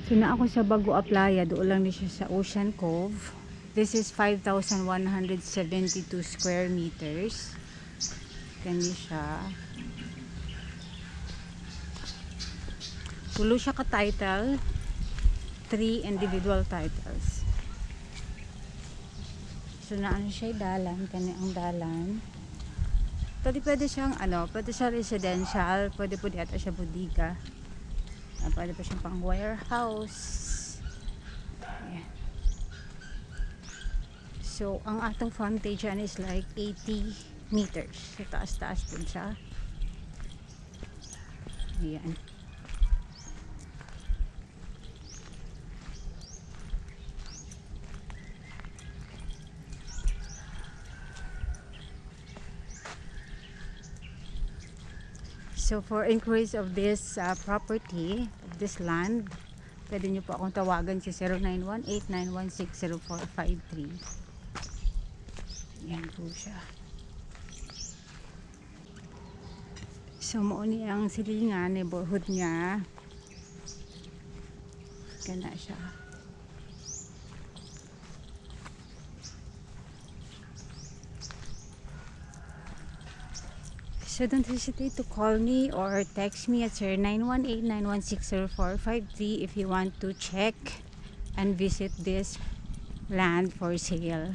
So na ako sa Bagua Playa, doon lang ni siya sa Ocean Cove. This is 5,172 square meters. Kani siya. Tulo siya ka title, 3 individual titles. So naano siya dalan, kani ang dalan. Pwede siyang pwede siya residential, pwede po di ata siya bodega. Pwede pa siyang pang warehouse. Ayan. So, ang atong frontage yan is like 80 meters. So, taas-taas din siya. Ayan. So, for inquiries of this property, of this land, pwede nyo po akong tawagan sa 0918-916-0453. Yan po siya. So, mauni ang silingan, neighborhood niya. Gana siya. So don't hesitate to call me or text me at 0918-916-0453 if you want to check and visit this land for sale.